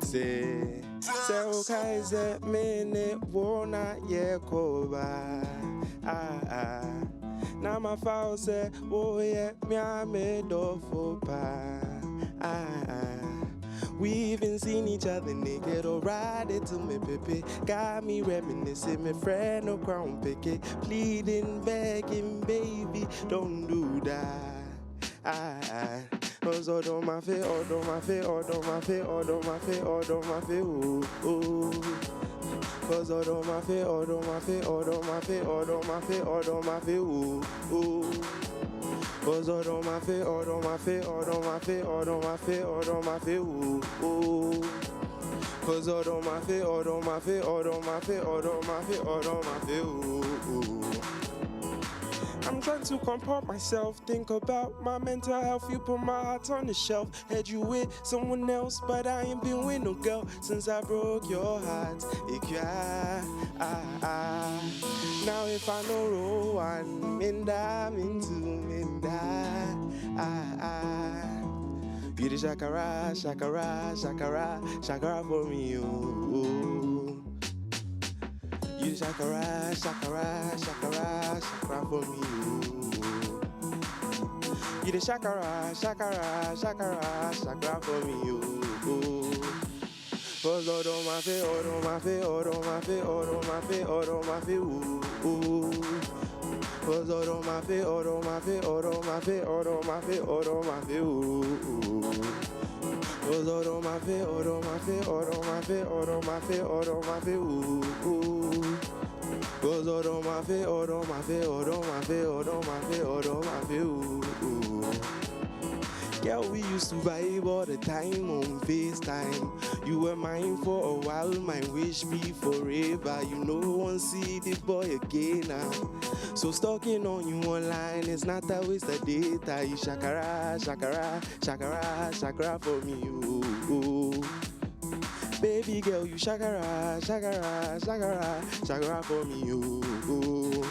say okay say me wona yekoba na my foul say oh yeah me I made of pa we even seen each other naked or ride it to me, baby. Got me reminiscing, my friend no crown picket, pleading, begging, baby, don't do that. Cause all on my face, all on my face, all on my face, all on my face, all on my face, ooh, ooh. Cause all on my face, all on my face, all on my face, all on my face, all on my face, ooh, ooh. Cause all on my face, all on my face, all on my face, all on my face, all on my face, ooh, ooh. Cause all on my face, all on my face, all on my face, all on my face, all on my face, ooh, ooh. I'm trying to comport myself, think about my mental health. You put my heart on the shelf. Had you with someone else, but I ain't been with no girl since I broke your heart. Now if I know roll one, minda, you the shakara, shakara, shakara, shakara for me, oh. You shakara, shakara, shakara, shakara for me, oh. You the shakara, shakara, shakara, shakara for me, oh. Cause all on my face, all on my face, all on my face, all on my face, all on my face, ooh. Cause all on my face, all on my face, all on my face, all on my face, all on my face, ooh. Cause all on my face, all on my face, all on my face, all on my face, all on my face, ooh. Cause all on my face, all on my face, all on my face, all on my face, all on my face, ooh. Yeah, we used to vibe all the time on FaceTime. You were mine for a while, my wish be forever. You know, won't see the boy again now. So stalking on you online is not a waste of data. You shakara, shakara, shakara, shakara for me, ooh. Baby girl, you shakara, shakara, shakara, shakara for me, ooh.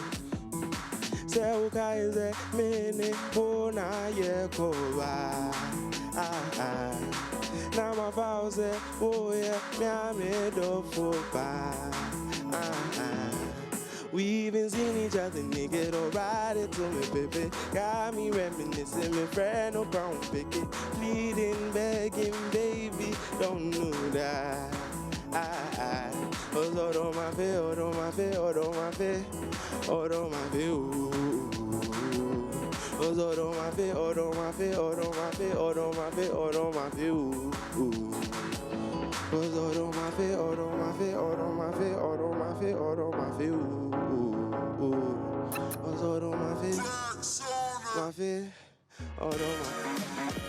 Say okay, say mene wona yekoba. Now my vow say oh yeah, me I made of pa. We even seen each other naked or ride it to me, baby. Got me reminiscing, my friend no crown picket, pleading, begging, baby, don't do that. Cause all on my face, all on my face, all on my face, all on my face, ooh. Cause all on my face, all on my face, all on my face, all on my face, all on my face, ooh. Cause all on my face, all on my face, all on my face, all on my face, all on my face, ooh. Cause all on my face, all on my